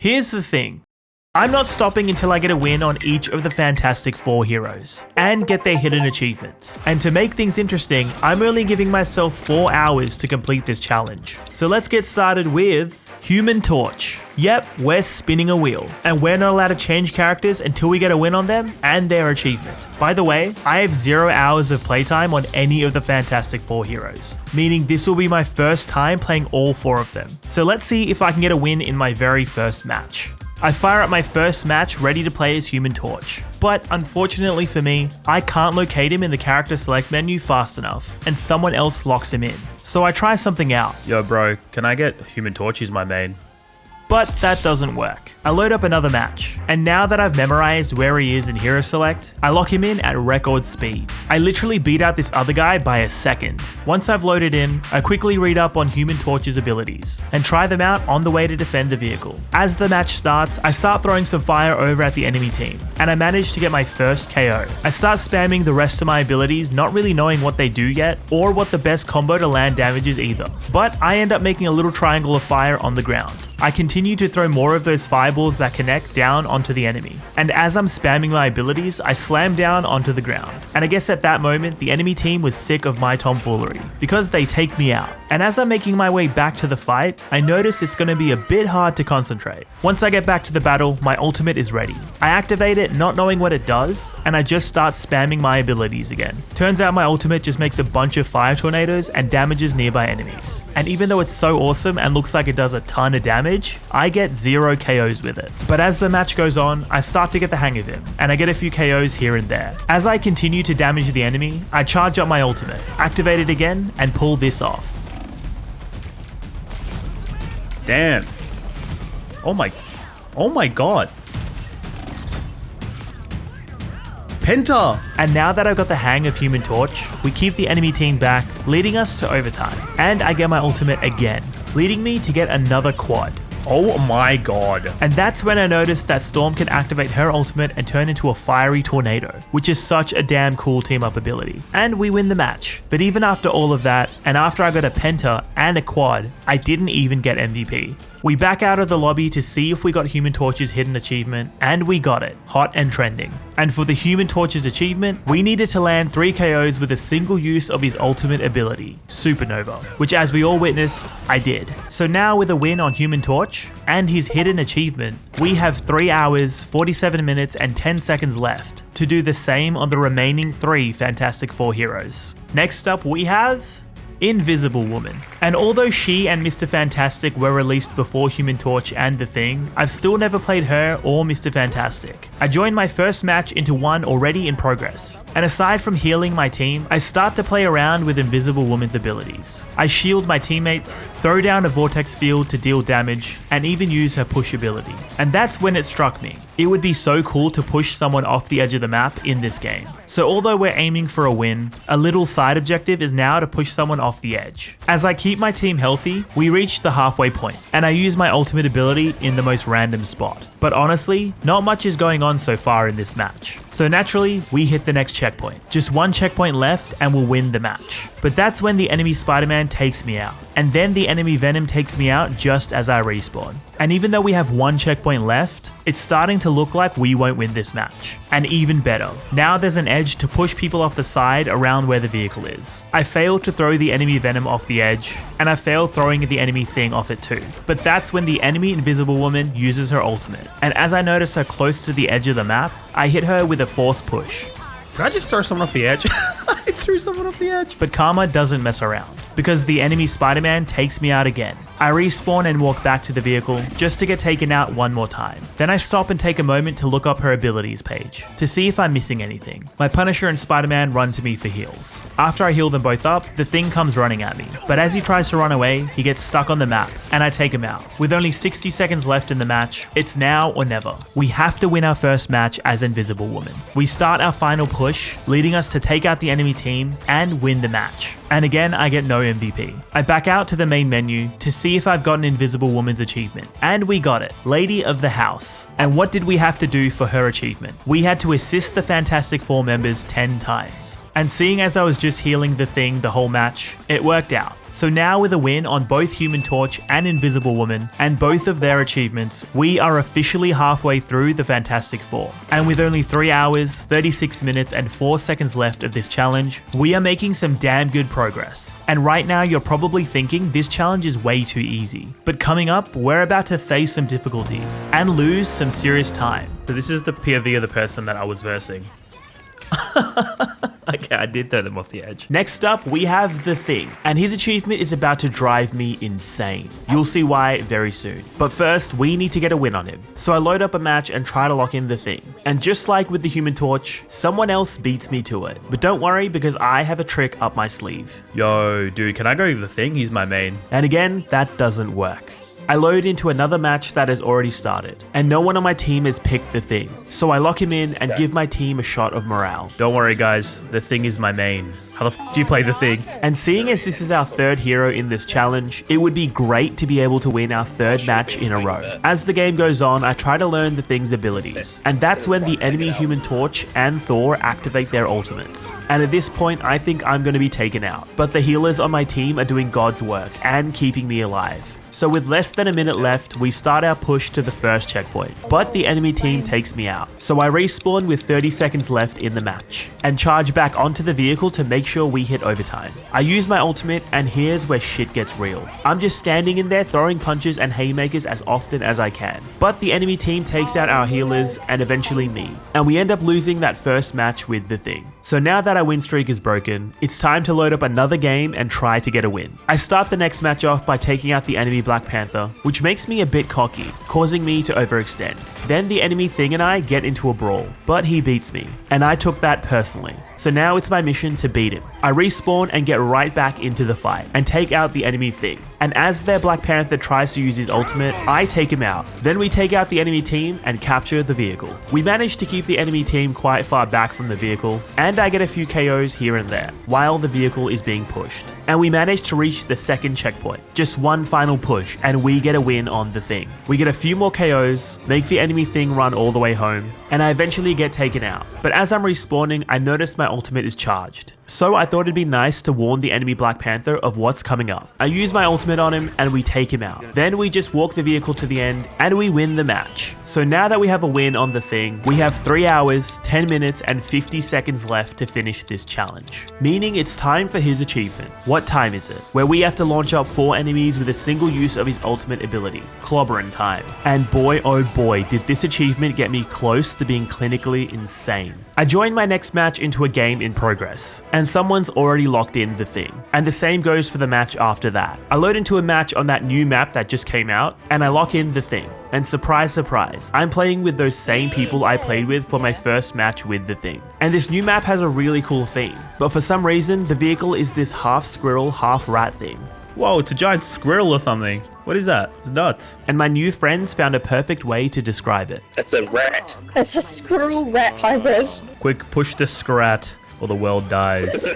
Here's the thing. I'm not stopping until I get a win on each of the Fantastic Four heroes and get their hidden achievements. And to make things interesting, I'm only giving myself 4 hours to complete this challenge. So let's get started with Human Torch. Yep, we're spinning a wheel, and we're not allowed to change characters until we get a win on them and their achievement. By the way, I have 0 hours of playtime on any of the Fantastic Four heroes, meaning this will be my first time playing all 4 of them. So let's see if I can get a win in my very first match. I fire up my first match ready to play as Human Torch, but unfortunately for me, I can't locate him in the character select menu fast enough, and someone else locks him in. So I try something out. Yo bro, can I get Human Torch? He's my main. But that doesn't work. I load up another match, and now that I've memorized where he is in Hero Select, I lock him in at record speed. I literally beat out this other guy by a second. Once I've loaded in, I quickly read up on Human Torch's abilities, and try them out on the way to defend the vehicle. As the match starts, I start throwing some fire over at the enemy team, and I manage to get my first KO. I start spamming the rest of my abilities, not really knowing what they do yet, or what the best combo to land damage is either. But I end up making a little triangle of fire on the ground. I continue to throw more of those fireballs that connect down onto the enemy, and as I'm spamming my abilities, I slam down onto the ground. And I guess at that moment, the enemy team was sick of my tomfoolery, because they take me out. And as I'm making my way back to the fight, I notice it's going to be a bit hard to concentrate. Once I get back to the battle, my ultimate is ready. I activate it not knowing what it does, and I just start spamming my abilities again. Turns out my ultimate just makes a bunch of fire tornadoes and damages nearby enemies. And even though it's so awesome and looks like it does a ton of damage, I get 0 KOs with it. But as the match goes on, I start to get the hang of him, and I get a few KOs here and there. As I continue to damage the enemy, I charge up my ultimate, activate it again, and pull this off. Damn. Oh my god. Penta! And now that I've got the hang of Human Torch, we keep the enemy team back, leading us to overtime. And I get my ultimate again, leading me to get another quad. Oh my god. And that's when I noticed that Storm can activate her ultimate and turn into a fiery tornado, which is such a damn cool team up ability. And we win the match. But even after all of that, and after I got a penta and a quad, I didn't even get MVP. We back out of the lobby to see if we got Human Torch's hidden achievement, and we got it, hot and trending. And for the Human Torch's achievement, we needed to land 3 KOs with a single use of his ultimate ability, Supernova, which as we all witnessed, I did. So now with a win on Human Torch, and his hidden achievement, we have 3 hours, 47 minutes and 10 seconds left to do the same on the remaining 3 Fantastic Four heroes. Next up we have Invisible Woman. And although she and Mr. Fantastic were released before Human Torch and The Thing, I've still never played her or Mr. Fantastic. I joined my first match into one already in progress, and aside from healing my team, I start to play around with Invisible Woman's abilities. I shield my teammates, throw down a vortex field to deal damage, and even use her push ability. And that's when it struck me. It would be so cool to push someone off the edge of the map in this game. So although we're aiming for a win, a little side objective is now to push someone off the edge. As I keep my team healthy, we reach the halfway point, and I use my ultimate ability in the most random spot. But honestly, not much is going on so far in this match. So naturally, we hit the next checkpoint. Just 1 checkpoint left and we'll win the match. But that's when the enemy Spider-Man takes me out. And then the enemy Venom takes me out just as I respawn. And even though we have 1 checkpoint left, it's starting to look like we won't win this match. And even better, now there's an edge to push people off the side around where the vehicle is. I failed to throw the enemy Venom off the edge, and I failed throwing the enemy Thing off it too. But that's when the enemy Invisible Woman uses her ultimate. And as I notice her close to the edge of the map, I hit her with a force push. Did I just throw someone off the edge? I threw someone off the edge. But Karma doesn't mess around, because the enemy Spider-Man takes me out again. I respawn and walk back to the vehicle just to get taken out one more time. Then I stop and take a moment to look up her abilities page to see if I'm missing anything. My Punisher and Spider-Man run to me for heals. After I heal them both up, the Thing comes running at me. But as he tries to run away, he gets stuck on the map, and I take him out. With only 60 seconds left in the match, it's now or never. We have to win our first match as Invisible Woman. We start our final push, leading us to take out the enemy team and win the match. And again, I get no MVP. I back out to the main menu to see if I've gotten Invisible Woman's achievement. And we got it, Lady of the House. And what did we have to do for her achievement? We had to assist the Fantastic Four members 10 times. And seeing as I was just healing the thing the whole match, it worked out. So now with a win on both Human Torch and Invisible Woman, and both of their achievements, we are officially halfway through the Fantastic Four. And with only 3 hours, 36 minutes and 4 seconds left of this challenge, we are making some damn good progress. And right now you're probably thinking this challenge is way too easy. But coming up, we're about to face some difficulties and lose some serious time. So this is the POV of the person that I was versing. Okay, I did throw them off the edge. Next up, we have The Thing, and his achievement is about to drive me insane. You'll see why very soon. But first, we need to get a win on him. So I load up a match and try to lock in The Thing. And just like with the Human Torch, someone else beats me to it. But don't worry, because I have a trick up my sleeve. Yo, dude, can I go with The Thing? He's my main. And again, that doesn't work. I load into another match that has already started, and no one on my team has picked The Thing. So I lock him in and give my team a shot of morale. Don't worry, guys. The Thing is my main. How the f do you play The Thing? And seeing as this is our third hero in this challenge, it would be great to be able to win our third match in a row. As the game goes on, I try to learn The Thing's abilities, and that's when the enemy Human Torch and Thor activate their ultimates. And at this point, I think I'm going to be taken out, but the healers on my team are doing God's work and keeping me alive. So with less than a minute left, we start our push to the first checkpoint, but the enemy team takes me out. So I respawn with 30 seconds left in the match, and charge back onto the vehicle to make sure we hit overtime. I use my ultimate, and here's where shit gets real. I'm just standing in there throwing punches and haymakers as often as I can, but the enemy team takes out our healers and eventually me, and we end up losing that first match with The Thing. So now that our win streak is broken, it's time to load up another game and try to get a win. I start the next match off by taking out the enemy Black Panther, which makes me a bit cocky, causing me to overextend. Then the enemy Thing and I get into a brawl, but he beats me, and I took that personally. So now it's my mission to beat him. I respawn and get right back into the fight and take out the enemy Thing. And as their Black Panther tries to use his ultimate, I take him out. Then we take out the enemy team and capture the vehicle. We manage to keep the enemy team quite far back from the vehicle, and I get a few KOs here and there while the vehicle is being pushed. And we manage to reach the second checkpoint. Just one final push and we get a win on The Thing. We get a few more KOs, make the enemy Thing run all the way home, and I eventually get taken out. But as I'm respawning, I notice my ultimate is charged. So I thought it'd be nice to warn the enemy Black Panther of what's coming up. I use my ultimate on him and we take him out. Then we just walk the vehicle to the end and we win the match. So now that we have a win on The Thing, we have 3 hours, 10 minutes and 50 seconds left to finish this challenge. Meaning it's time for his achievement. What time is it? Where we have to launch up 4 enemies with a single use of his ultimate ability, Clobberin' Time. And boy oh boy did this achievement get me close to being clinically insane. I join my next match into a game in progress, and someone's already locked in The Thing. And the same goes for the match after that. I load into a match on that new map that just came out, and I lock in The Thing. And surprise, surprise, I'm playing with those same people I played with for my first match with The Thing. And this new map has a really cool theme, but for some reason, the vehicle is this half squirrel, half rat thing. Whoa, it's a giant squirrel or something. What is that? It's nuts. And my new friends found a perfect way to describe it. It's a rat. It's a squirrel rat hybrid. Quick, push the scrat or the world dies.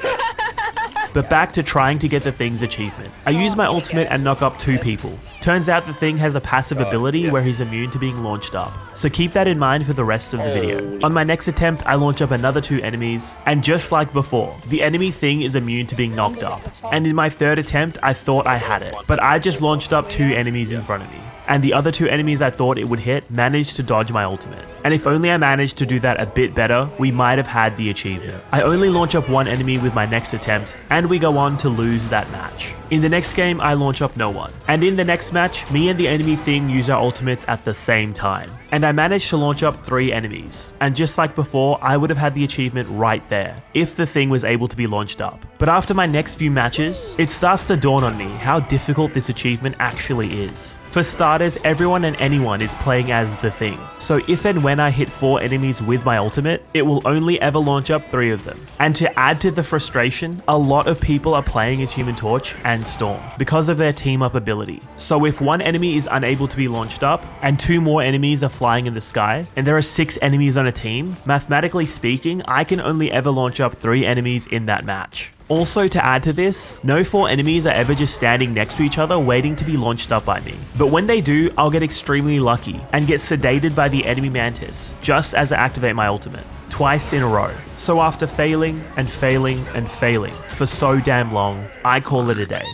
But back to trying to get The Thing's achievement. I use my ultimate and knock up 2 people. Turns out The Thing has a passive ability where he's immune to being launched up. So keep that in mind for the rest of the video. On my next attempt, I launch up another 2 enemies, and just like before, the enemy Thing is immune to being knocked up. And in my third attempt, I thought I had it, but I just launched up 2 enemies in front of me. And the other 2 enemies I thought it would hit managed to dodge my ultimate. And if only I managed to do that a bit better, we might have had the achievement. I only launch up 1 enemy with my next attempt, and we go on to lose that match. In the next game, I launch up no one. And in the next match, me and the enemy Thing use our ultimates at the same time. And I managed to launch up 3 enemies. And just like before, I would have had the achievement right there, if the Thing was able to be launched up. But after my next few matches, it starts to dawn on me how difficult this achievement actually is. For starters, everyone and anyone is playing as The Thing. So if and when I hit 4 enemies with my ultimate, it will only ever launch up 3 of them. And to add to the frustration, a lot of people are playing as Human Torch and Storm because of their team up ability. So if 1 enemy is unable to be launched up and 2 more enemies are flying in the sky, and there are 6 enemies on a team, mathematically speaking, I can only ever launch up 3 enemies in that match. Also, to add to this, no 4 enemies are ever just standing next to each other waiting to be launched up by me. But when they do, I'll get extremely lucky and get sedated by the enemy mantis just as I activate my ultimate. Twice in a row. So after failing and failing and failing for so damn long, I call it a day.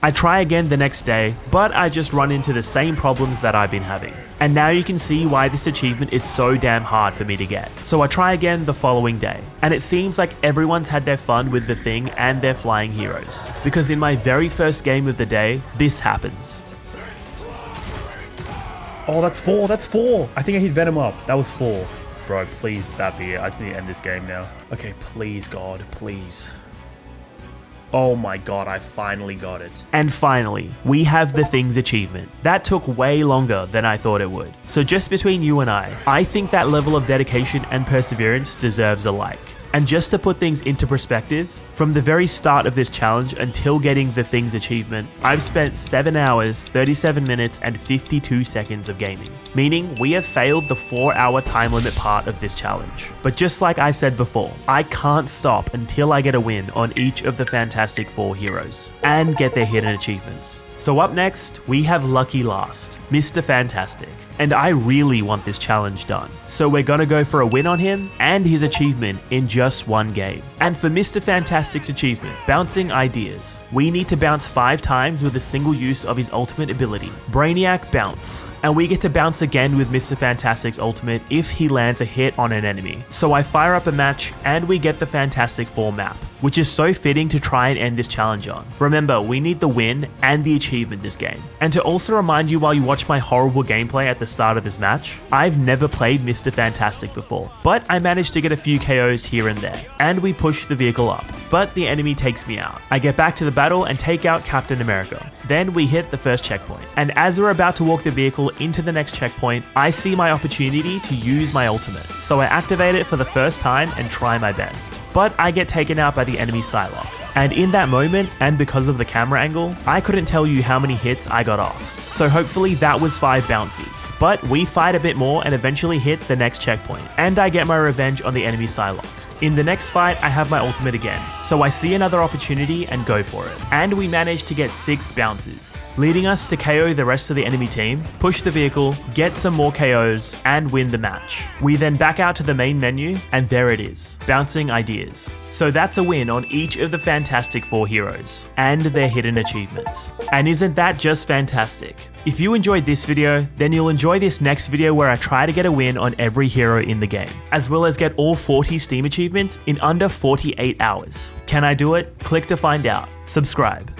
I try again the next day, but I just run into the same problems that I've been having. And now you can see why this achievement is so damn hard for me to get. So I try again the following day, and it seems like everyone's had their fun with the thing and their flying heroes. Because in my very first game of the day, this happens. Oh, that's 4. That's 4. I think I hit Venom up. That was 4. Bro, please, that be it. I just need to end this game now. Okay, please, God, please. Oh my god, I finally got it. And finally, we have the Things achievement. That took way longer than I thought it would. So just between you and I think that level of dedication and perseverance deserves a like. And just to put things into perspective, from the very start of this challenge until getting the Things achievement, I've spent 7 hours, 37 minutes, and 52 seconds of gaming. Meaning, we have failed the 4-hour time limit part of this challenge. But just like I said before, I can't stop until I get a win on each of the Fantastic Four heroes, and get their hidden achievements. So up next, we have Lucky Last, Mr. Fantastic. And I really want this challenge done. So we're gonna go for a win on him and his achievement in just one game. And for Mr. Fantastic's achievement, Bouncing Ideas, we need to bounce 5 times with a single use of his ultimate ability, Brainiac Bounce. And we get to bounce again with Mr. Fantastic's ultimate if he lands a hit on an enemy. So I fire up a match and we get the Fantastic Four map, which is so fitting to try and end this challenge on. Remember, we need the win and the achievement this game. And to also remind you while you watch my horrible gameplay at the start of this match, I've never played Mr. Fantastic before, but I managed to get a few KOs here and there, and we push the vehicle up, but the enemy takes me out. I get back to the battle and take out Captain America. Then we hit the first checkpoint, and as we're about to walk the vehicle into the next checkpoint, I see my opportunity to use my ultimate. So I activate it for the first time and try my best, but I get taken out by the enemy Psylocke. And in that moment, and because of the camera angle, I couldn't tell you how many hits I got off. So hopefully that was 5 bounces. But we fight a bit more and eventually hit the next checkpoint, and I get my revenge on the enemy Psylocke. In the next fight, I have my ultimate again, so I see another opportunity and go for it. And we manage to get 6 bounces, leading us to KO the rest of the enemy team, push the vehicle, get some more KOs, and win the match. We then back out to the main menu, and there it is, Bouncing Ideas. So that's a win on each of the Fantastic Four heroes, and their hidden achievements. And isn't that just fantastic? If you enjoyed this video, then you'll enjoy this next video where I try to get a win on every hero in the game, as well as get all 40 Steam achievements in under 48 hours. Can I do it? Click to find out. Subscribe.